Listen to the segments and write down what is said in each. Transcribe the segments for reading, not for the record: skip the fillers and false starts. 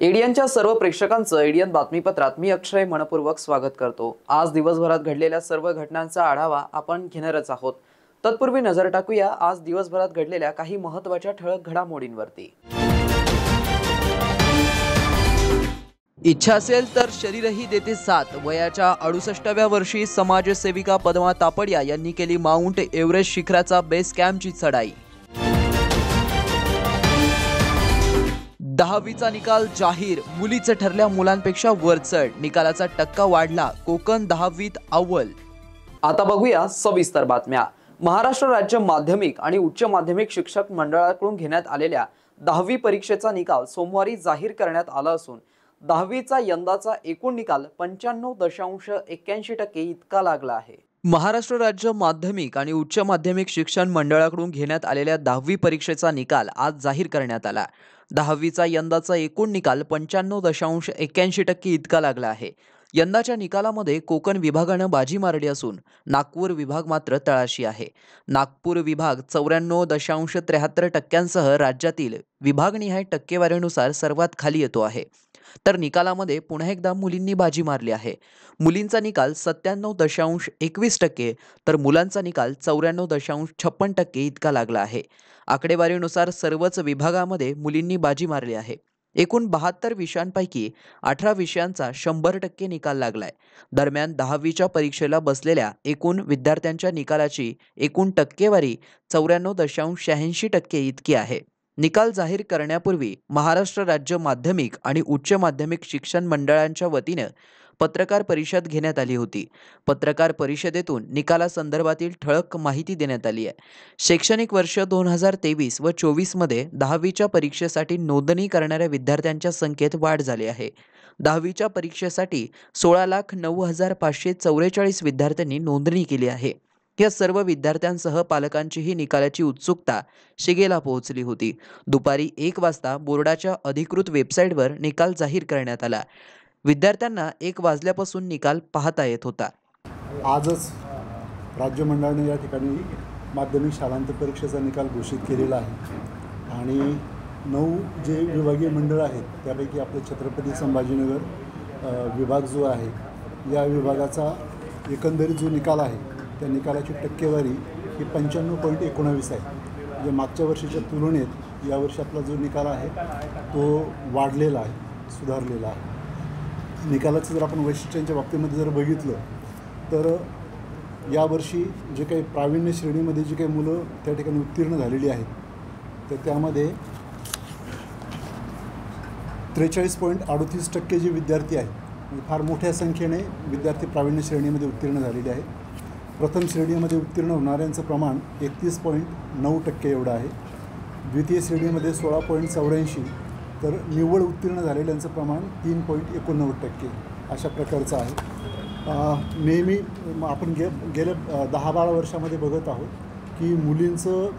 एडियनच्या सर्व प्रेक्षकांचं एडियन बातमीपत्रात मी अक्षय मनपूर्वक स्वागत करतो। आज दिवसभरात घडलेल्या सर्व घटनांचा आढावा आपण घेणारच आहोत। तत्पूर्वी नजर टाकूया आज दिवसभरात घडलेल्या काही महत्त्वाच्या ठळक घडामोडींवरती। इच्छा असेल तर शरीरही देते साथ। वयाच्या 68व्या वर्षी समाजसेविका पद्मा तापडिया यांनी केली माउंट एव्हरेस्ट शिखराचा बेस कॅम्पची चढाई। 10वीचा निकाल जाहीर, मुलीचे ठरल्या मुलांपेक्षा वरचढ, निकालाचा टक्का वाढला, कोकण 10वीत अव्वल। आता बघूया सविस्तर बातम्या। महाराष्ट्र राज्य माध्यमिक आणि उच्च माध्यमिक शिक्षक मंडळाकडून घेण्यात आलेल्या 10वी परीक्षेचा निकाल सोमवारी जाहीर करण्यात आला असून 10वीचा यंदाचा एकूण निकाल 95.81% इतका लागला आहे। महाराष्ट्र राज्य माध्यमिक आणि उच्च माध्यमिक शिक्षण मंडळाकडून घेण्यात आलेल्या 10वी परीक्षेचा निकाल आज जाहीर करण्यात आला। 10वीचा यंदाचा एकूण निकाल 95.81% इतका लागला आहे। यंदाच्या निकालामध्ये कोकण विभागानं बाजी मारली असून नागपूर विभाग मात्र तळाशी आहे। नागपूर विभाग 94.73% राज्यातील विभागनिहाय टक्केवारीनुसार सर्वात खाली येतो आहे। तर निकालामध्ये पुन्हा एकदा मुलींनी बाजी मारली आहे। मुलींचा निकाल 97.21% तर मुलांचा निकाल 94.56% इतका लागला आहे। आकडेवारीनुसार सर्वच विभागामध्ये मुलींनी बाजी मारली आहे। एकूण 72 विषयांपैकी 18 विषयांचा 100% निकाल लागलाय। दरम्यान 10वीच्या परीक्षेला बसलेल्या एकूण विद्यार्थ्यांच्या निकालाची एकूण टक्केवारी 94.86% इतकी आहे। निकाल जाहीर करण्यापूर्वी महाराष्ट्र राज्य माध्यमिक आणि उच्च माध्यमिक शिक्षण मंडळांच्या वतीने पत्रकार परिषद घेण्यात आली होती। पत्रकार परिषदेतून निकालासंदर्भातील ठळक माहिती देण्यात आली आहे। शैक्षणिक वर्ष 2023 व 24 मध्ये 10वीच्या परीक्षेसाठी नोंदणी करणाऱ्या विद्यार्थ्यांच्या संख्येत वाढ झाली आहे। 10वीच्या परीक्षेसाठी 16,09,544 विद्यार्थ्यांनी नोंदणी केली आहे। या सर्व विद्यार्थ्यांसह पालकांचीही निकालाची उत्सुकता शिगेला पोहोचली होती। दुपारी 1 वाजता बोर्डाच्या अधिकृत वेबसाईटवर निकाल जाहीर करण्यात आला। विद्यार्थ्यांना 1 वाजल्यापासून निकाल पाहता येत होता। आजच राज्य मंडळाने या ठिकाणी माध्यमिक शालांत परीक्षेचा निकाल घोषित केलेला आहे आणि 9 जे विभागीय मंडळ आहेत त्यापैकी आपले छत्रपती संभाजीनगर विभाग जो आहे या विभागाचा एकंदरीत जो निकाल आहे त्या निकालाची टक्केवारी ही 95.19 आहे। म्हणजे मागच्या वर्षीच्या तुलनेत यावर्षी आपला जो निकाल आहे तो वाढलेला आहे, सुधारलेला आहे। निकालाचं जर आपण वैशिष्ट्यांच्या बाबतीमध्ये जर बघितलं तर यावर्षी जे काही प्रावीण्य श्रेणीमध्ये जी काही मुलं त्या ठिकाणी उत्तीर्ण झालेली आहेत तर त्यामध्ये 43.38% जे विद्यार्थी आहेत म्हणजे फार मोठ्या संख्येने विद्यार्थी प्रावीण्य श्रेणीमध्ये उत्तीर्ण झालेले आहेत। प्रथम श्रेणीमध्ये उत्तीर्ण होणाऱ्यांचं प्रमाण 31.9% एवढं आहे। द्वितीय श्रेणीमध्ये 16.84 तर निव्वळ उत्तीर्ण झालेल्यांचं प्रमाण 3.89% अशा प्रकारचं आहे। नेहमी आपण गेल्या 10-12 वर्षामध्ये बघत आहोत की मुलींचं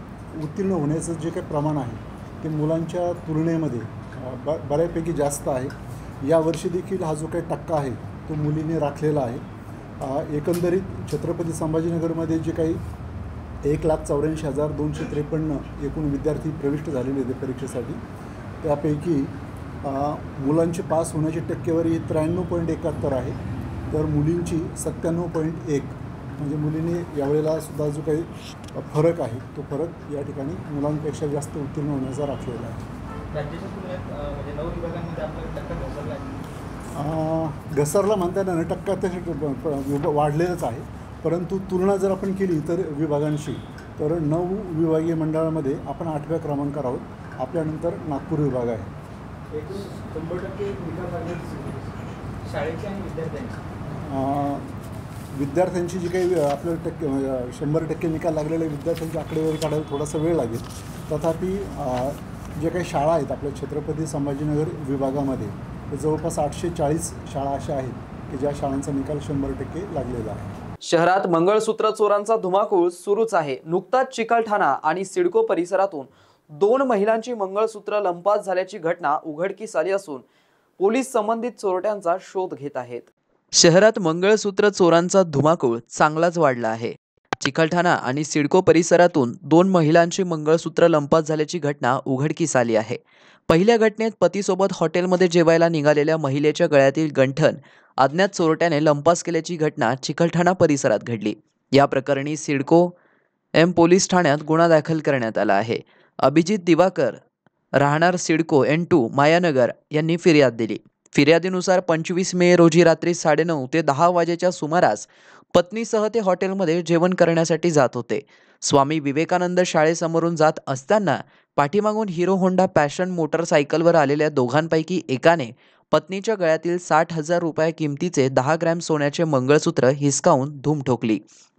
उत्तीर्ण होण्याचं जे काही प्रमाण आहे ते मुलांच्या तुलनेमध्ये बऱ्यापैकी जास्त आहे। यावर्षी देखील हा जो काही टक्का आहे तो मुलींनी राखलेला आहे। एकंदरीत छत्रपती संभाजीनगरमध्ये जे काही 1,84,253 एकूण विद्यार्थी प्रविष्ट झालेले होते परीक्षेसाठी त्यापैकी मुलांची पास होण्याची टक्केवारी 93.71 आहे तर मुलींची 97.1 म्हणजे मुलींनी यावेळेला सुद्धा जो काही फरक आहे तो फरक या ठिकाणी मुलांपेक्षा जास्त उत्तीर्ण होण्याचा राखलेला आहे। राज्याच्या तुलनेत म्हणजे 9 विभागांमध्ये आपला टक्का घसरला आहे। घसरला म्हणता येणार नाही, टक्का तसे वाढलेलंच आहे परंतु तुलना जर आपण केली तर विभागांशी तर 9 विभागीय मंडळामध्ये आपण 8व्या क्रमांकावर आहोत। आपल्यानंतर नागपूर विभाग आहे। एकूण 100% निकाल लागले शाळेचे आणि विद्यार्थ्यांची जी काही आपल्याला 100% निकाल लागलेल्या विद्यार्थ्यांची आकडेवारी काढायला थोडासा वेळ लागेल। तथापि जे काही शाळा आहेत आपल्या छत्रपती संभाजीनगर विभागामध्ये जवळपास 840 शाळा अशा आहेत की ज्या शाळांचा निकाल 100% लागलेला आहे। शहरात मंगळसूत्र चोरांचा धुमाकूळ सुरूच आहे। नुकताच चिकलठाणा आणि सिडको परिसरातून 2 महिलांची मंगळसूत्र लंपास झाल्याची घटना उघडकीस आली असून पोलीस संबंधित चोरट्यांचा शोध घेत आहेत। शहरात मंगळसूत्र चोरांचा धुमाकूळ चांगलाच वाढला आहे। चिकलठाणा आणि सिडको परिसरातून 2 महिलांची मंगळसूत्र लंपास झाल्याची घटना उघडकीस आली आहे। पहिल्या घटनेत पतीसोबत हॉटेलमध्ये जेवायला निघालेल्या महिलेच्या गळ्यातील गंठण अज्ञात चोरट्याने लंपास केल्याची घटना चिकलठाणा परिसरात घडली। या प्रकरणी सिडको एम पोलीस ठाण्यात गुन्हा दाखल करण्यात आला आहे। अभिजित दिवाकर राहणार सिडको N2 मायानगर यांनी फिर्याद दिली। फिर्यादीनुसार 25 मे रोजी रात्री 9:30 ते 10 वाजेच्या सुमारास पत्नीसह ते हॉटेलमध्ये जेवण करण्यासाठी जात होते। स्वामी विवेकानंद शाळेसमोरून जात असताना पाठीमागून हिरो होंडा पॅशन मोटरसायकलवर आलेल्या दोघांपैकी एकाने पत्नीच्या गळ्यातील 60,000 रुपये किमतीचे 10 ग्रॅम सोन्याचे मंगळसूत्र हिसकावून धूम ठोकली।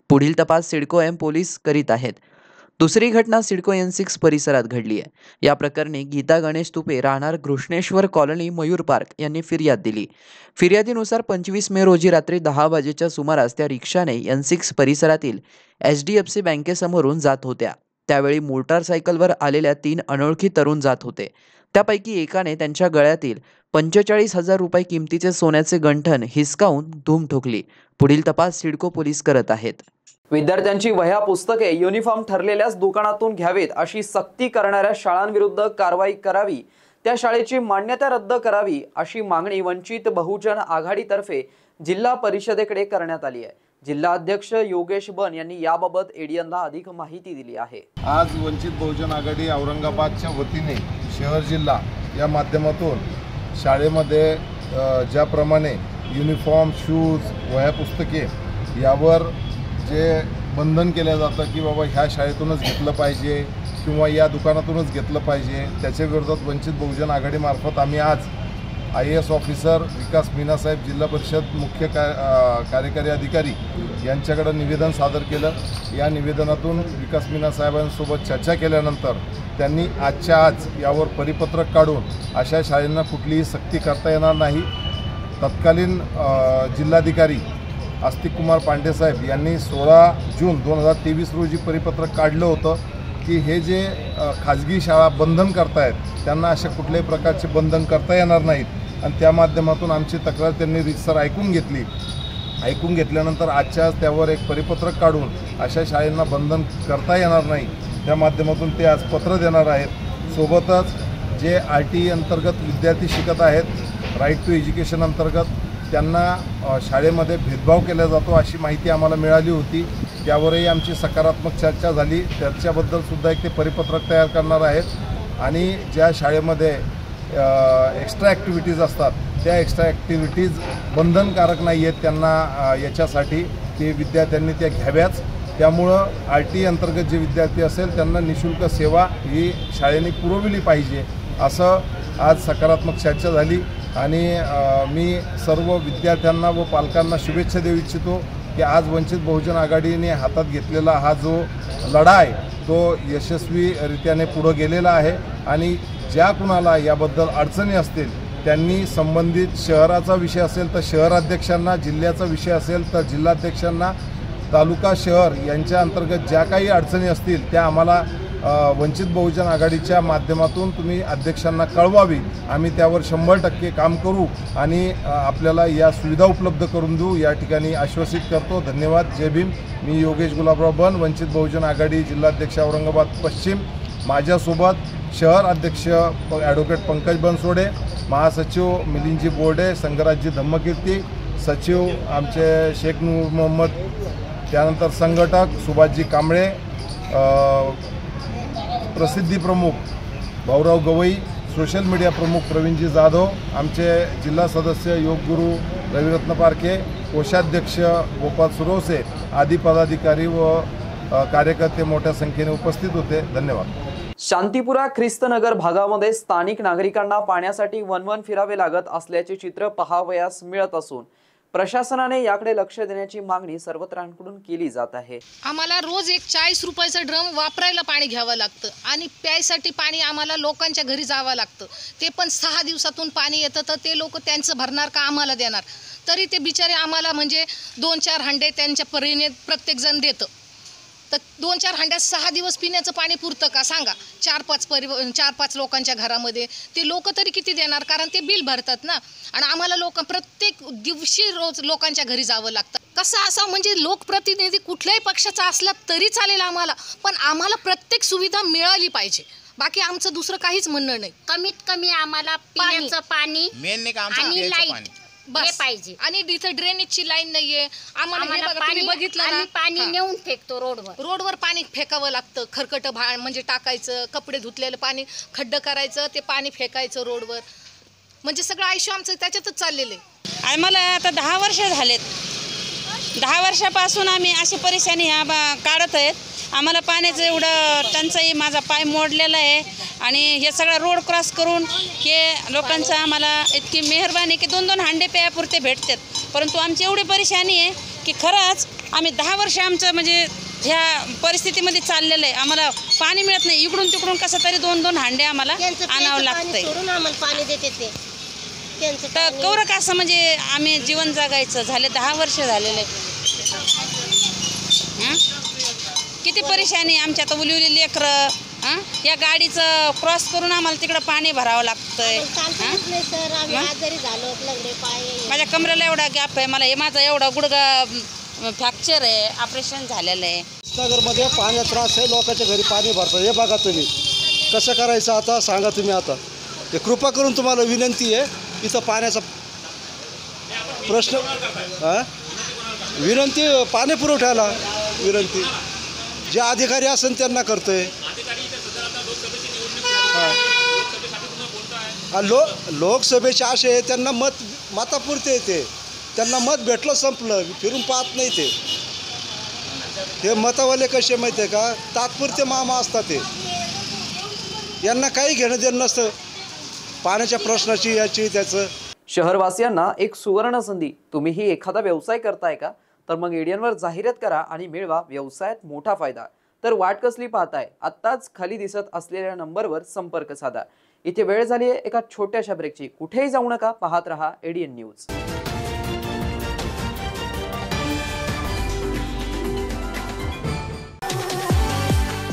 पुढील तपास सिडको एम पोलीस करीत आहेत। दुसरी घटना सिडको N6 परिसरात घडली आहे। या प्रकरणी गीता गणेश तुपे राहणार घृष्णेश्वर कॉलनी मयूर पार्क यांनी फिर्याद दिली। फिर्यादीनुसार 25 मे रोजी रात्री 10 वाजेच्या सुमारास त्या रिक्षाने N6 परिसरातील HDFC बँकेसमोरून जात होत्या। त्यावेळी मोटारसायकलवर आलेल्या 3 अनोळखी तरुण जात होते। त्यापैकी एकाने त्यांच्या गळ्यातील 45,000 रुपये किमतीचे सोन्याचे गंठण हिसकावून धूम ठोकली। पुढील तपास सिडको पोलीस करत आहेत। विद्यार्थ्यांची वह्या पुस्तके युनिफॉर्म ठरलेल्याच दुकानातून घ्यावेत अशी सक्ती करणाऱ्या शाळांविरुद्ध कारवाई करावी, त्या शाळेची मान्यता रद्द करावी अशी मागणी वंचित बहुजन आघाडीतर्फे जिल्हा परिषदेकडे करण्यात आली आहे। जिल्हा अध्यक्ष योगेश बन यांनी याबाबत एडीएनला अधिक माहिती दिली आहे। आज वंचित बहुजन आघाडी औरंगाबादच्या वतीने शहर जिल्हा या माध्यमातून शाळेमध्ये ज्याप्रमाणे युनिफॉर्म, शूज, वह्या पुस्तके यावर जे बंधन केलं जातं की बाबा ह्या शाळेतूनच घेतलं पाहिजे किंवा या दुकानातूनच घेतलं पाहिजे, त्याच्या विरोधात वंचित बहुजन आघाडीमार्फत आम्ही आज IAS ऑफिसर विकास मीनासाहेब, जिल्हा परिषद मुख्य कार्यकारी अधिकारी यांच्याकडे निवेदन सादर केलं। या निवेदनातून विकास मीनासाहेबांसोबत चर्चा केल्यानंतर त्यांनी आजच्या आज यावर परिपत्रक काढून अशा शाळांना कुठलीही सक्ती करता येणार नाही। तत्कालीन जिल्हाधिकारी आस्तिक कुमार पांडे साहेब यांनी 16 जून 2023 रोजी परिपत्रक काढलं होतं की हे जे खाजगी शाळा बंधन करतायत त्यांना अशा कुठल्याही प्रकारचे बंधन करता येणार नाहीत आणि त्या माध्यमातून आमची तक्रार त्यांनी रीतसर ऐकून घेतली। ऐकून घेतल्यानंतर आजच्या आज त्यावर एक परिपत्रक काढून अशा शाळांना बंधन करता येणार नाही त्या माध्यमातून ते आज पत्र देणार आहेत। सोबतच जे RTE अंतर्गत विद्यार्थी शिकत आहेत, राईट टू एज्युकेशन अंतर्गत, त्यांना शाळेमध्ये भेदभाव केला जातो अशी माहिती आम्हाला मिळाली होती। त्यावरही आमची सकारात्मक चर्चा झाली। त्याच्याबद्दल सुद्धा एक ते परिपत्रक तयार करणार आहेत आणि ज्या शाळेमध्ये एक्स्ट्रा ॲक्टिव्हिटीज असतात त्या एक्स्ट्रा ॲक्टिव्हिटीज बंधनकारक नाही आहेत, त्यांना याच्यासाठी ते विद्यार्थ्यांनी त्या घ्याव्याच। त्यामुळं RTE अंतर्गत जे विद्यार्थी असेल त्यांना निःशुल्क सेवा ही शाळेने पुरवली पाहिजे असं आज सकारात्मक चर्चा झाली आणि मी सर्व विद्यार्थ्यांना व पालकांना शुभेच्छा देऊ इच्छितो की आज वंचित बहुजन आघाडीने हातात घेतलेला हा जो लढा आहे तो यशस्वीरित्याने पुढे गेलेला आहे आणि ज्या कुणाला याबद्दल अडचणी असतील त्यांनी संबंधित शहराचा विषय असेल तर शहराध्यक्षांना, जिल्ह्याचा विषय असेल तर जिल्हाध्यक्षांना, तालुका शहर यांच्या अंतर्गत ज्या काही अडचणी असतील त्या आम्हाला वंचित बहुजन आघाडीच्या माध्यमातून तुम्ही अध्यक्षांना कळवावी। आम्ही त्यावर 100% काम करू आणि आपल्याला या सुविधा उपलब्ध करून देऊ या ठिकाणी आश्वासित करतो। धन्यवाद। जय भीम। मी योगेश गुलाबराव बन, वंचित बहुजन आघाडी जिल्हाध्यक्ष औरंगाबाद पश्चिम। माझ्यासोबत शहर अध्यक्ष ॲडव्होकेट पंकज बनसोडे, महासचिव मिलिंदजी बोर्डे, संघराज्य धम्मकीर्ती, सचिव आमचे शेख नूर मोहम्मद, त्यानंतर संघटक सुभाषजी कांबळे, प्रसिद्धी प्रमुख भाऊराव गवई, सोशल मीडिया प्रमुख प्रवीणजी जाधव, आमचे जिल्हा सदस्य योगगुरू रविरत्न पारखे, कोषाध्यक्ष गोपाल सुरवसे आदी पदाधिकारी व कार्यकर्ते मोठ्या संख्येने उपस्थित होते। धन्यवाद। शांतीपुरा ख्रिस्तनगर भागामध्ये स्थानिक नागरिकांना पाण्यासाठी वनवन फिरावे लागत असल्याचे चित्र पाहावयास मिळत असून प्रशासनाने याकडे लक्ष देण्याची मागणी सर्वत्रांकडून केली जात आहे। आम्हाला रोज एक 40 रुपयाचा ड्रम वापरायला पाणी घ्यावं लागतं आणि प्यायसाठी पाणी आम्हाला लोकांच्या घरी जावं लागतं। ते पण 6 दिवसातून पाणी येतं तर ते लोक त्यांचं भरणार का आम्हाला देणार। तरी ते बिचारे आम्हाला म्हणजे 2-4 हांडे त्यांच्या परीने प्रत्येकजण देतं. तर 2-4 हांड्यात 6 दिवस पिण्याचं पाणी पुरतं का सांगा? 4-5 लोकांच्या घरामध्ये ते लोक तरी किती देणार? कारण ते बिल भरतात ना. आणि आम्हाला प्रत्येक दिवशी रोज लोकांच्या घरी जावं लागतं. कसं असं म्हणजे लोकप्रतिनिधी कुठल्याही पक्षाचा असला तरी चालेल आम्हाला, पण आम्हाला प्रत्येक सुविधा मिळाली पाहिजे. बाकी आमचं दुसरं काहीच म्हणणं नाही. कमीत कमी आम्हाला पिण्याचं पाणी आणि लाईट हे पाहिजे. आणि तिथं ड्रेनेजची लाईन नाहीये. आम्हाला हे बघा, तुम्ही बघितलं ना, पाणी नेऊन फेकतो रोडवर पाणी फेकावं लागतं. खरकट म्हणजे टाकायचं, कपडे धुतलेलं पाणी खड्डं करायचं, ते पाणी फेकायचं रोडवर. म्हणजे सगळं आयुष्य आमचं त्याच्यातच चाललेलं आहे. आम्हाला आता 10 वर्ष झालेत. 10 वर्षापासून आम्ही अशी परेशानी काढत आहेत. आम्हाला पाण्याचं एवढं टंचाई, माझा पाय मोडलेला आहे आणि हे सगळं रोड क्रॉस करून हे लोकांचं आम्हाला इतकी मेहरबानी की 2-2 हांडे प्यापुरते भेटतात. परंतु आमची एवढी परेशानी आहे की खरंच आम्ही 10 वर्ष आमचं म्हणजे ह्या परिस्थितीमध्ये चाललेलं आहे. आम्हाला पाणी मिळत नाही. इकडून तिकडून कसं तरी 2-2 हांडे आम्हाला आणावं लागतंय. पाणी देते ते तर कौरक असं म्हणजे आम्ही जीवन जगायचं झाले 10 वर्ष झालेलं आहे. किती परेशानी आमच्या आता उली लेकरं या गाडीचं क्रॉस करून आम्हाला तिकडं पाणी भरावं लागतंय. माझ्या कमरेला एवढा गॅप आहे. मला हे माझा एवढा गुडघा फ्रॅक्चर आहे, ऑपरेशन झालेलं आहे. नगरमध्ये पाण्याचा त्रास आहे, लोकांच्या घरी पाणी भरतं. हे बघा तुम्ही कसं करायचं आता सांगा तुम्ही. आता ते कृपा करून तुम्हाला विनंती आहे, इथं पाण्याचा प्रश्न विनंती पाणी पुरवठ्याला विनंती जे अधिकारी असेल त्यांना करतोय. लोकसभेचे असे त्यांना मतापुरते येते, त्यांना मत भेटलं संपलं, फिरून पाहत नाही ते मतावाले कसे माहिती आहे का, तात्पुरते मामा असतात ते, यांना काही घेणं देणं नसतं पाण्याच्या प्रश्नाची याची त्याचं. शहरवासियांना एक सुवर्ण संधी. तुम्हीही एखादा व्यवसाय करताय का? तर मग एडियनवर जाहिरात करा आणि मिळवा व्यवसायात मोठा फायदा. तर वाट कसली पाहताय? आत्ताच खाली दिसत असलेल्या नंबरवर संपर्क साधा. इथे वेळ झाली आहे एका छोट्याशा ब्रेकची. कुठेही जाऊ नका, पाहत रहा एडियन न्यूज.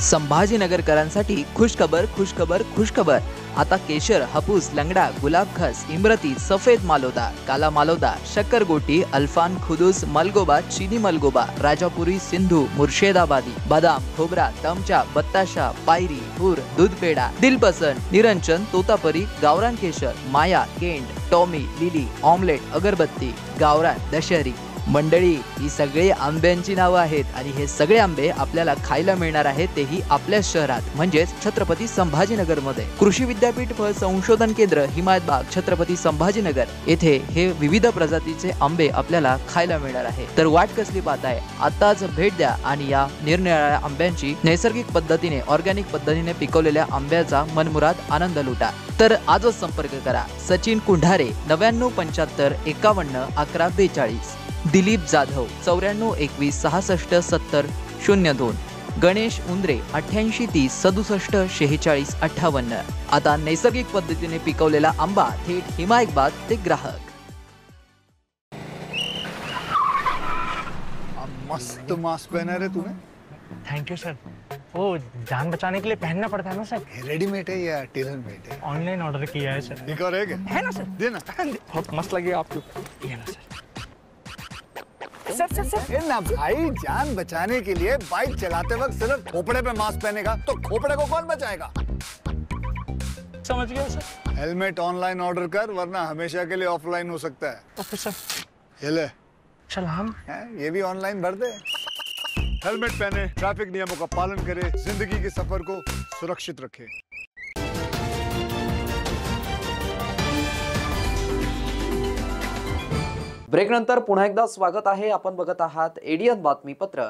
संभाजीनगरकरांसाठी खुशखबर खुशखबर खुशखबर. आता केशर, हापूस, लंगडा, गुलाबखास, इमरती, सफेद मालोदा, काला मालोदा, शक्करगोटी, अल्फान, खुदूस, मलगोबा, चीनी मलगोबा, राजापुरी, सिंधू, मुर्शिदाबादी, बदाम, खोबरा, तमचा, बत्ताशा, पायरी, हुर, दूध पेडा, दिलपसंद, निरंजन, तोतापरी, गावरान केशर, माया, केंट, टॉमी, लिली, ऑमलेट, अगरबत्ती, गावरान, दशहरी. मंडळी, ही सगळी आंब्यांची नावं आहेत आणि हे सगळे आंबे आपल्याला खायला मिळणार आहेत, तेही आपल्या शहरात म्हणजेच छत्रपती संभाजीनगर मध्ये. कृषी विद्यापीठ फळ संशोधन केंद्र, हिमायतबाग, छत्रपती संभाजीनगर येथे हे विविध प्रजातीचे आंबे आपल्याला खायला मिळणार आहे. तर वाट कसली पाहताय? आताच भेट द्या आणि या निरनिराळ्या आंब्यांची नैसर्गिक पद्धतीने, ऑर्गॅनिक पद्धतीने पिकवलेल्या आंब्याचा मनमुराद आनंद लुटा. तर आजच संपर्क करा. सचिन कुंढारे 9975 51 11 42, दिलीप जाधव 94 21 66 70 02, गणेश उंद्रे 88 30 67 46 58. आता नैसर्गिक पद्धतीने पिकवलेला आंबा थेट हिमायतबाग ते ग्राहक. मस्त मास्क पहना रे तूने. Thank you sir. वो जान बचाने के लिए पहनना पड़ता है ना सर. रेडीमेड है या टेलर मेड है? ऑनलाइन ऑर्डर किया है सर. एक और है क्या? है ना सर. देना. बहुत मस्त लगे आपको. ये ना सर. सर ना भाई, जान बचाने के लिए बाइक चलाते वक्त सिर्फ खोपड़े पे मास्क पहनेगा तो खोपड़े को कौन बचाएगा? समझ गया सर. हेलमेट ऑनलाइन ऑर्डर कर, वरना हमेशा के लिए ऑफलाइन हो सकता है. Okay sir. ये ले. चल हम ये भी ऑनलाइन भर दे. हेलमेट पहने, ट्रैफिक नियमों का पालन करे, जिंदगी के सफर को सुरक्षित रखे. ब्रेक नंतर पुन्हा एकदा स्वागत आहे. आपण बघत आहात एडियन बातमीपत्र.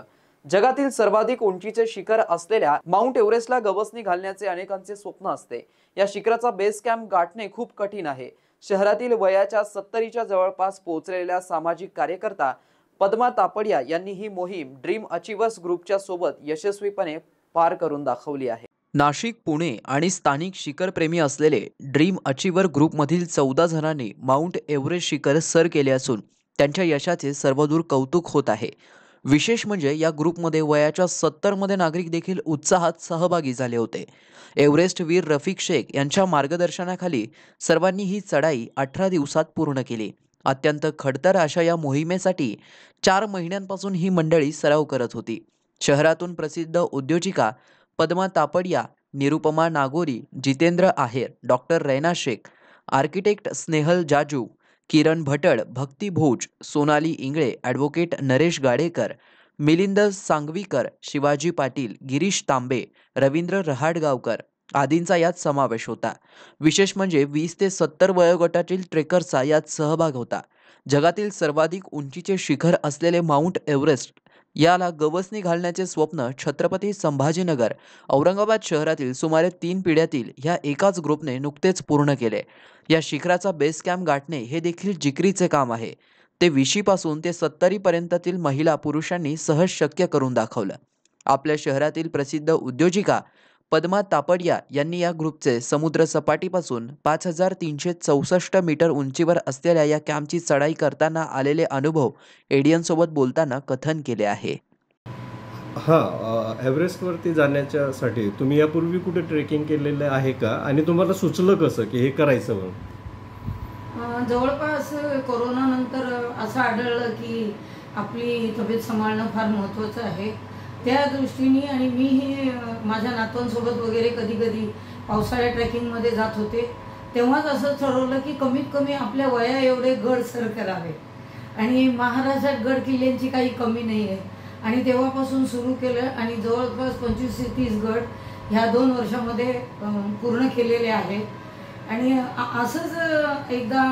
जगातील सर्वाधिक उंचीचे शिखर असलेल्या माउंट एव्हरेस्टला गवसणी घालण्याचे अनेकांचे स्वप्न असते. या शिखराचा बेस कॅम्प गाठणे खूप कठीण आहे. शहरातील वयाच्या 70च्या जवळपास पोहोचलेल्या सामाजिक कार्यकर्ता पद्मा तापडिया यांनी ही मोहीम ड्रीम अचिव्हर्स ग्रुपच्या सोबत यशस्वीपणे पार करून दाखवली आहे. नाशिक, पुणे आणि स्थानिक शिखरप्रेमी असलेले ड्रीम अचिव्हर ग्रुपमधील 14 जणांनी माउंट एव्हरेस्ट शिखर सर केले असून त्यांच्या यशाचे सर्वदूर कौतुक होत आहे. विशेष म्हणजे या ग्रुपमध्ये वयाच्या 70 मध्ये नागरिक देखील उत्साहात सहभागी झाले होते. एव्हरेस्ट वीर रफिक शेख यांच्या मार्गदर्शनाखाली सर्वांनी ही चढाई 18 दिवसात पूर्ण केली. अत्यंत खडतर अशा या मोहिमेसाठी 4 महिन्यांपासून ही मंडळी सराव करत होती. शहरातून प्रसिद्ध उद्योजिका पद्मा तापडिया, निरुपमा नागोरी, जितेंद्र आहेर, डॉक्टर रैना शेख, आर्किटेक्ट स्नेहल जाजू, किरण भटड, भक्ती भोज, सोनाली इंगळे, ॲडव्होकेट नरेश गाडेकर, मिलिंद सांगवीकर, शिवाजी पाटील, गिरीश तांबे, रवींद्र रहाटगावकर आदींचा यात समावेश होता. विशेष म्हणजे 20 ते 70 वयोगटातील ट्रेकर्सचा यात सहभाग होता. जगातील सर्वाधिक उंचीचे शिखर असलेले माउंट एव्हरेस्ट याला गवसणी घालण्याचे स्वप्न छत्रपती संभाजीनगर, औरंगाबाद शहरातील सुमारे 3 पिढ्यातील ह्या एकाच ग्रुपने नुकतेच पूर्ण केले. या शिखराचा बेस कॅम्प गाठणे हे देखील जिकरीचे काम आहे. ते 20 पासून ते 70 पर्यंततील महिला पुरुषांनी सहज शक्य करून दाखवलं. आपल्या शहरातील प्रसिद्ध उद्योजिका पद्मा तापडिया यांनी या ग्रुपचे समुद्र सपाटीपासून 5364 मीटर उंचीवर असलेल्या या कॅम्पची चढाई करताना आलेले अनुभव एडियन सोबत बोलताना कथन केले आहे. एव्हरेस्टवरती जाण्याच्यासाठी तुम्ही यापूर्वी कुठे ट्रेकिंग केलेलं आहे का, आणि तुम्हाला सुचलं कसं की हे करायचं म्हणून? जवळपास कोरोनानंतर असं आढळलं की आपली तब्येत सांभाळणं फार महत्त्वाचं आहे. त्या दृष्टीने आणि मीही माझ्या नातवांसोबत वगैरे कधी कधी पावसाळ्या ट्रेकिंगमध्ये जात होते. तेव्हाच असं ठरवलं की कमीत कमी आपल्या वया एवढे गड सर करावे, आणि महाराष्ट्रात गड किल्ल्यांची काही कमी नाही आहे. आणि तेव्हापासून सुरू केलं आणि जवळपास 25 ते 30 गड ह्या 2 वर्षामध्ये पूर्ण केलेले आहे. आणि असंच एकदा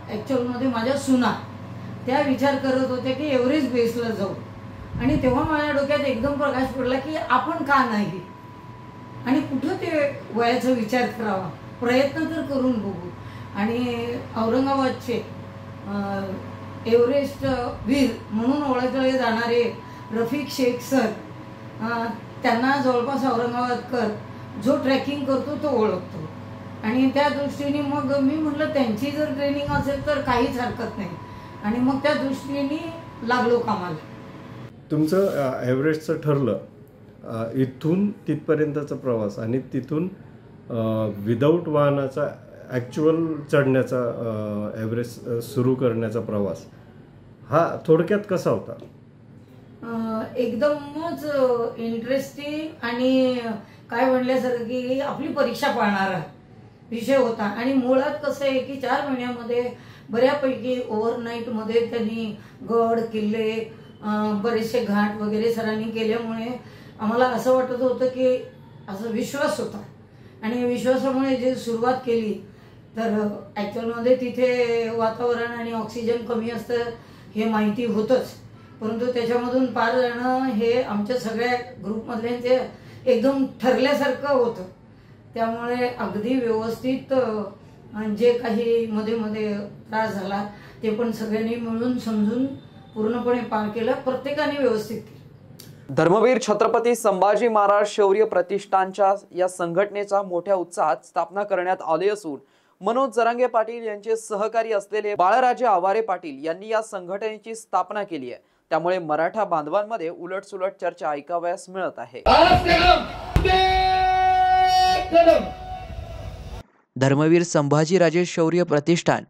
ॲक्च्युअलमध्ये माझ्या सुना त्या विचार करत होत्या की एव्हरेस्ट बेसला जाऊ, आणि तेव्हा माझ्या डोक्यात एकदम प्रकाश पडला की आपण का नाही, आणि कुठं ते वयाचा विचार करावा, प्रयत्न तर करून बघू. आणि औरंगाबादचे एव्हरेस्ट वीर म्हणून ओळखले जाणारे रफिक शेख सर, त्यांना जवळपास औरंगाबादकर जो ट्रेकिंग करतो तो ओळखतो. आणि त्या दृष्टीने मग मी म्हटलं त्यांची जर ट्रेनिंग असेल तर काहीच हरकत नाही, आणि मग त्या दृष्टीने लागलो कामाला. तुमचं एव्हरेस्टचं ठरलं, इथून तिथपर्यंतचा प्रवास आणि तिथून विदाऊट वाहनाचा ॲक्च्युअल चढण्याचा एव्हरेस्ट सुरू करण्याचा प्रवास हा थोडक्यात कसा होता? एकदमच इंटरेस्टिंग आणि काय म्हणल्यासारखं की आपली परीक्षा पाहणारा विषय होता. आणि मुळात कसं आहे की 4 महिन्यामध्ये बऱ्यापैकी ओव्हरनाईटमध्ये त्यांनी गड किल्ले बरेचसे घाट वगैरे सरांनी केल्यामुळे आम्हाला असं वाटत होतं की असं विश्वास होता. आणि विश्वासामुळे जे सुरुवात केली तर ॲक्च्युअलमध्ये तिथे वातावरण आणि ऑक्सिजन कमी असतं हे माहिती होतंच, परंतु त्याच्यामधून पार जाणं हे आमच्या सगळ्या ग्रुपमधल्यांचे एकदम ठरल्यासारखं होतं. त्यामुळे अगदी व्यवस्थित जे काही मध्ये मध्ये त्रास झाला ते पण सगळ्यांनी मिळून समजून पूर्णपणे पार केलं, प्रत्येकाने व्यवस्थित केलं. धर्मवीर छत्रपती संभाजी महाराज शौर्य प्रतिष्ठानच्या या संघटनेचा मोठ्या उत्साहात स्थापना करण्यात आली असून मनोज जरांगे पाटील यांचे सहकारी असलेले बाळराजे आवारे पाटील यांनी या संघटनेची स्थापना केली आहे. त्यामुळे मराठा बांधवांमध्ये उलटसुलट चर्चा ऐकावयास मिळत आहे. धर्मवीर संभाजीराजे शौर्य प्रतिष्ठान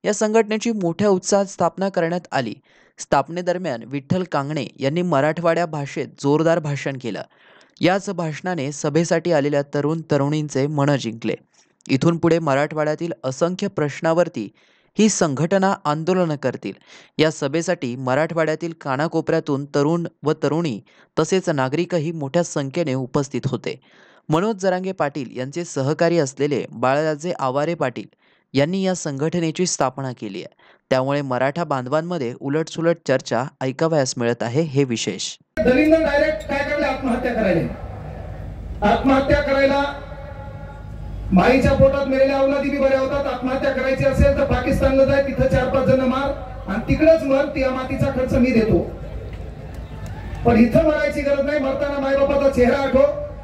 या संघटनेची मोठ्या उत्साहात स्थापना करण्यात आली. स्थापनेदरम्यान विठ्ठल कांगणे यांनी मराठवाड्या भाषेत जोरदार भाषण केलं. याच भाषणाने सभेसाठी आलेल्या तरुण तरुणींचे मन जिंकले. इथून पुढे मराठवाड्यातील असंख्य प्रश्नावरती ही संघटना आंदोलन करतील. या सभेसाठी मराठवाड्यातील कानाकोपऱ्यातून तरुण व तरुणी तसेच नागरिकही मोठ्या संख्येने उपस्थित होते. मनोज जरांगे पाटील यांचे सहकारी असलेले बाळराजे आवारे पाटील यांनी या संघटनेची स्थापना केली आहे. त्यामुळे मराठा बांधवांमध्ये उलटसुलट चर्चा ऐकावयास मिळत आहे. हे विशेष. दलिंद डायरेक्ट काय करले, आत्महत्या करायला माईच्या पोटात मेलेल्या औलादी बी बऱ्या होतात. आत्महत्या करायची असेल तर पाकिस्तानला जाय, तिथं 4-5 जण मार आणि तिकडेच मर, त्या मातीचा खर्च मी देतो. पण इथं मरायची गरज नाही. मरताना मायबापाचा चेहरा आठव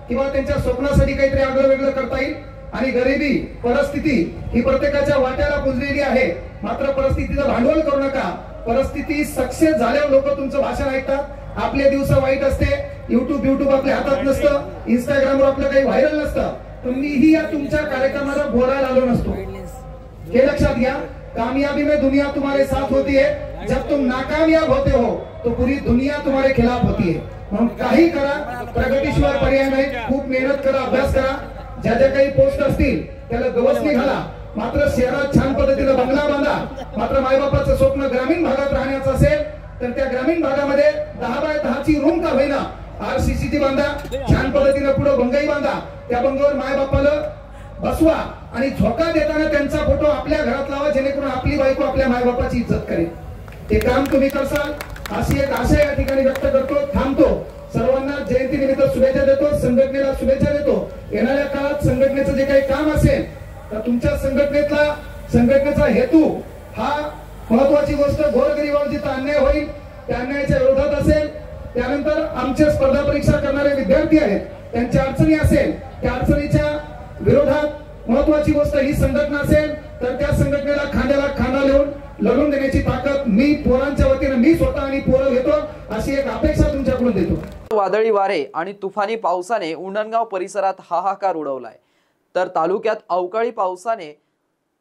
किंवा त्यांच्या स्वप्नासाठी काहीतरी आगळं वेगळं करता येईल. आणि गरिबी परिस्थिती ही प्रत्येकाच्या वाट्याला पुजलेली आहे. मात्र परिस्थितीचं भांडवल करू नका. परिस्थिती सक्सेस झाल्यावर लोक तुमचं भाषण ऐकतात. आपले दिवस वाईट असते, युट्यूब आपल्या हातात नसतं, इंस्टाग्रामवर आपलं काही व्हायरल नसतं, तर मीही या तुमच्या कार्यक्रमाला बोलायला आलो नसतो. हे लक्षात घ्या, कामयाबी में दुनिया तुम्हारे साथ होती है, जब तुम नाकामयाब होते हो तो पूरी दुनिया तुम्हारे खिलाफ होती है. म्हणून काही करा, प्रगतीशिवाय पर्याय नाही. खूप मेहनत करा, अभ्यास करा. ज्या ज्या काही पोस्ट असतील त्याला गवसणी घाला. मात्र शहरात छान पद्धतीने बंगला बांधा. मात्र मायबापाचं स्वप्न ग्रामीण भागात राहण्याचं असेल तर त्या ग्रामीण भागामध्ये 10 बाय 10 ची रूम का होईना RCC बांधा. छान पद्धतीने पुढे बंगई बांधा. त्या बंगावर मायबापाला बसवा आणि झोका देताना त्यांचा फोटो आपल्या घरात लावा, जेणेकरून आपली बायको आपल्या मायबापाची इज्जत करेल. ते काम तुम्ही करसाल अशी एक आशा या ठिकाणी व्यक्त करतो. थांबतो. सर्वांना जयंती निमित्त शुभेच्छा देतो. संघटनेला शुभेच्छा देतो. येणाऱ्या काळात संघटनेचं जे काही काम असेल तर तुमच्या संघटनेचा हेतू हा महत्वाची गोष्ट, गोरगरिबावर जिथं अन्याय होईल त्या अन्यायाच्या विरोधात असेल. त्यानंतर आमचे स्पर्धा परीक्षा करणारे विद्यार्थी आहेत, त्यांच्या अडचणी असेल, त्या अडचणीच्या विरोधात महत्वाची गोष्ट ही संघटना असेल तर त्या संघटनेला खांद्याला खांदा लावून लढून देण्याची ताकद मी पोरांच्या वतीने मी स्वतः आणि पोरं घेतो, अशी एक अपेक्षा तुमच्याकडून देतो. वादळी वारे आणि तुफानी पावसाने उंडणगाव परिसरात हाहाकार उडवलाय. तर तालुक्यात अवकाळी पावसाने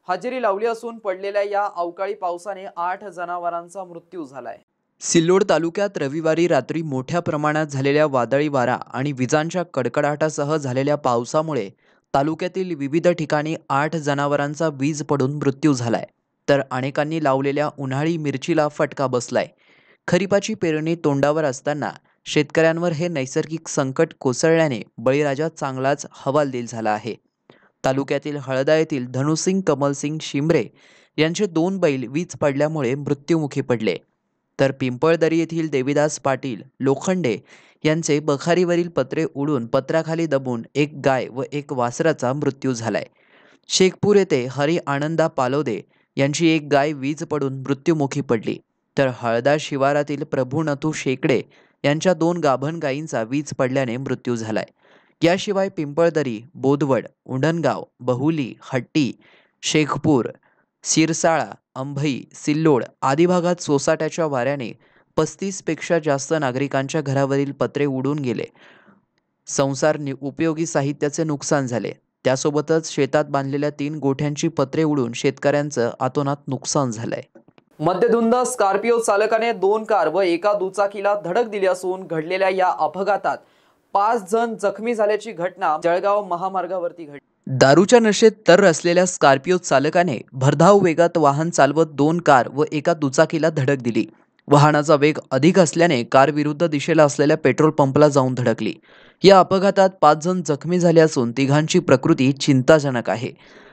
हजेरी लावली असून पडलेल्या या अवकाळी पावसाने 8 जनावरांचा मृत्यू झालाय. सिल्लोड तालुक्यात रविवारी रात्री मोठ्या प्रमाणात झालेल्या वादळी वारा आणि विजांच्या कडकडाटासह झालेल्या पावसामुळे तालुक्यातील विविध ठिकाणी 8 जनावरांचा वीज पडून मृत्यू झालाय. तर अनेकांनी लावलेल्या उन्हाळी मिरचीला फटका बसलाय. खरीपाची पेरणी तोंडावर असताना शेतकऱ्यांवर हे नैसर्गिक संकट कोसळल्याने बळीराजा चांगलाच हवालदिल झाला आहे. तालुक्यातील हळदा येथील धनुसिंग कमलसिंग शिमरे यांचे 2 बैल वीज पडल्यामुळे मृत्युमुखी पडले. तर पिंपळदरी येथील देवीदास पाटील लोखंडे यांचे बखारीवरील पत्रे उडून पत्राखाली दबून एक गाय व एक वासराचा मृत्यू झालाय. शेखपूर येथे हरी आनंदा पालोदे यांची एक गाय वीज पडून मृत्युमुखी पडली. तर हळदा शिवारातील प्रभुनथू शेकडे यांच्या 2 गाभण गायींचा वीज पडल्याने मृत्यू झालाय. याशिवाय पिंपळदरी, बोदवड, उंडणगाव, बहुली, हट्टी, शेखपूर, सिरसाळा, अंभई, सिल्लोड आदी भागात सोसाट्याच्या वाऱ्याने 35 पेक्षा जास्त नागरिकांच्या घरावरील पत्रे उडून गेले. संसार उपयोगी साहित्याचे नुकसान झाले. त्यासोबतच शेतात बांधलेल्या 3 गोठ्यांची पत्रे उडून शेतकऱ्यांचं अतोनात नुकसान झालंय. मध्यधुंद स्कॉर्पिओ चालकाने 2 कार व एका दुचाकीला धडक दिली असून घडलेल्या या अपघातात 5 जण जखमी झाल्याची घटना जळगाव महामार्गावरती घडली. दारूच्या नशेत तर असलेल्या स्कॉर्पिओ चालकाने भरधाव वेगात वाहन चालवत 2 कार व एका दुचाकीला धडक दिली. वाहनाचा वेग अधिक असल्याने कार विरुद्ध दिशेला असलेल्या पेट्रोल पंपला जाऊन धडकली. या अपघातात 5 जण जखमी झाले असून तिघांची प्रकृती चिंताजनक आहे.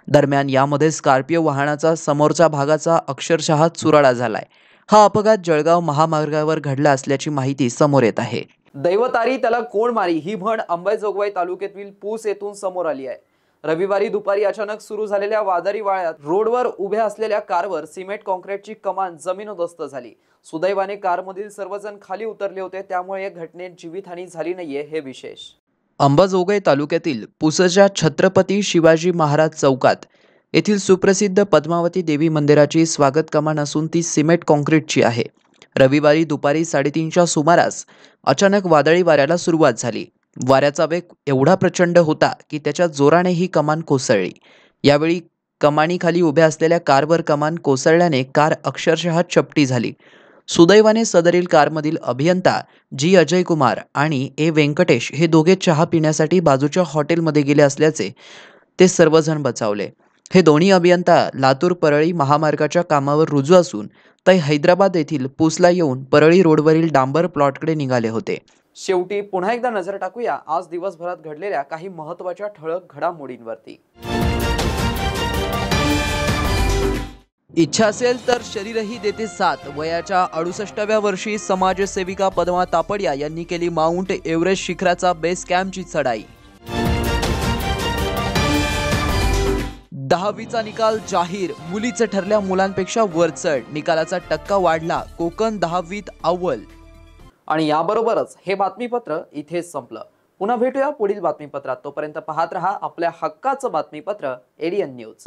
दरम्यान यामध्ये स्कॉर्पिओ वाहनाचा समोरच्या भागाचा अक्षरशः चुराडा झालाय. हा अपघात जळगाव महामार्गावर घडला असल्याची माहिती समोर येत आहे. दैवतारी त्याला कोण मारी ही म्हण अंबाजोगाई तालुक्यातील पूस येथून समोर आली आहे. रविवारी दुपारी अचानक सुरू झालेल्या वादळी वाऱ्यात रोडवर उभ्या असलेल्या कारवर सिमेंट कॉन्क्रीटची कमान जमीनोदस्त झाली. सुदैवाने कारमधील सर्वजण खाली उतरले होते, त्यामुळे या घटनेत जीवितहानी झाली नाहीये हे विशेष. अंबाजोगाई तालुक्यातील पुसच्या छत्रपती शिवाजी महाराज चौकात येथील सुप्रसिद्ध पद्मावती देवी मंदिराची स्वागत कमान असून ती सिमेंट कॉन्क्रीटची आहे. रविवारी दुपारी 3:30च्या सुमारास अचानक वादळी वाऱ्याला सुरुवात झाली. वाऱ्याचा वेग एवढा प्रचंड होता की त्याच्या जोराने ही कमान कोसळली. यावेळी कमानीखाली उभ्या असलेल्या कारवर कमान कोसळल्याने कार अक्षरशः चपटी झाली. सुदैवाने सदरील कारमधील अभियंता जी अजय कुमार आणि ए व्यंकटेश हे दोघे चहा पिण्यासाठी बाजूच्या हॉटेलमध्ये गेले असल्याचे ते सर्वजण बचावले. हे दोन्ही अभियंता लातूर परळी महामार्गाच्या कामावर रुजू असून ते हैदराबाद येथील पूसला येऊन परळी रोडवरील डांबर प्लॉटकडे निघाले होते. शेवटी पुन्हा एकदा नजर टाकूया आज दिवसभरात घडलेल्या काही महत्त्वाच्या ठळक घडामोडींवरती. इच्छा असेल तर शरीरही देते साथ. वयाच्या 68व्या वर्षी समाजसेविका पद्मा तापडिया यांनी केली माउंट एव्हरेस्ट शिखराचा बेस कॅम्पची चढाई. 10वीचा निकाल जाहीर. मुलीचे ठरल्या मुलांपेक्षा वरचढ. निकालाचा टक्का वाढला. कोकण 10वीत अव्वल. आणि याबरोबरच हे बातमीपत्र इथेच संपलं. पुन्हा भेटूया पुढील बातमीपत्रात. तोपर्यंत पाहत रहा आपल्या हक्काचं बातमीपत्र एडीएन न्यूज.